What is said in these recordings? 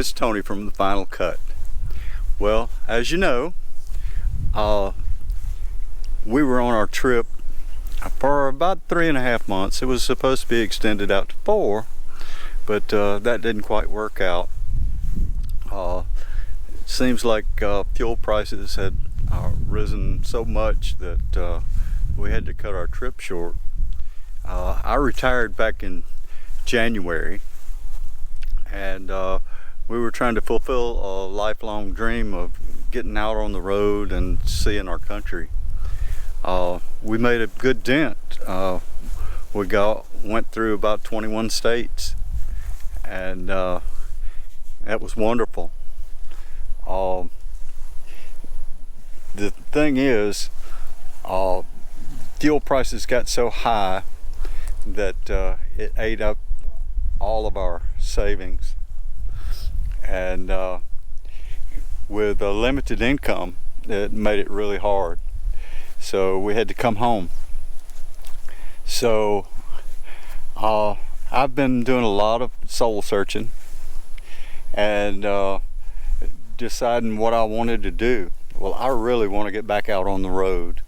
It's Tony from The Final Cut. Well, as you know, we were on our trip for about 3.5 months. It was supposed to be extended out to 4, but that didn't quite work out. It seems like fuel prices had risen so much that we had to cut our trip short. I retired back in January, and we were trying to fulfill a lifelong dream of getting out on the road and seeing our country. We made a good dent. We went through about 21 states, and that was wonderful. The thing is, fuel prices got so high that it ate up all of our savings, and with a limited income, it made it really hard. So we had to come home. So I've been doing a lot of soul searching and deciding what I wanted to do. Well, I really want to get back out on the road,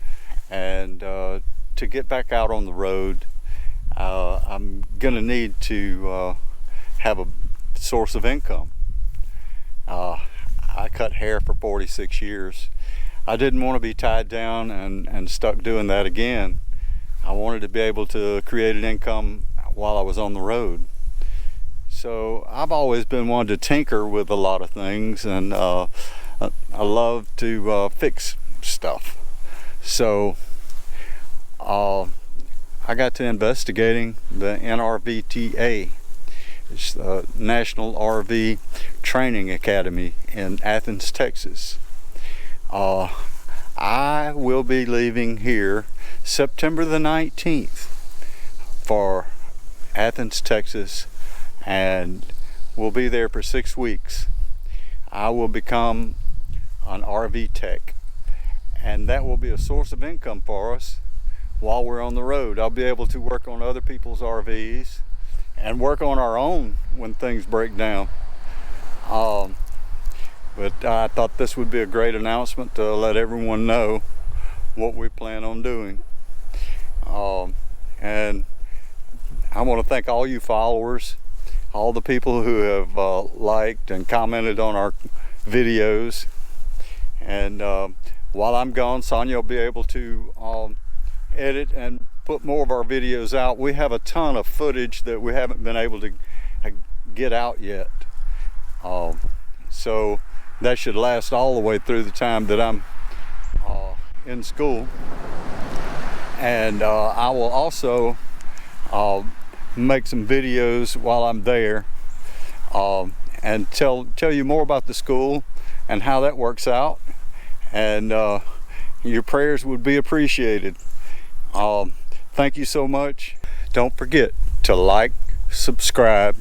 and to get back out on the road, I'm gonna need to have a source of income. I cut hair for 46 years. I didn't want to be tied down and stuck doing that again. I wanted to be able to create an income while I was on the road. So I've always been one to tinker with a lot of things, and I love to fix stuff. So I got to investigating the NRVTA. It's the National RV Training Academy in Athens, Texas. I will be leaving here September the 19th for Athens, Texas, and we'll be there for 6 weeks. I will become an RV tech, and that will be a source of income for us while we're on the road. I'll be able to work on other people's RVs and work on our own when things break down. But I thought this would be a great announcement to let everyone know what we plan on doing. And I want to thank all you followers, all the people who have liked and commented on our videos. And while I'm gone, Sonia will be able to edit and put more of our videos out. We have a ton of footage that we haven't been able to get out yet. So that should last all the way through the time that I'm in school. And I will also make some videos while I'm there and tell you more about the school and how that works out. And your prayers would be appreciated. Thank you so much. Don't forget to like, subscribe,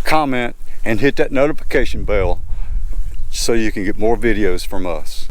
comment, and hit that notification bell so you can get more videos from us.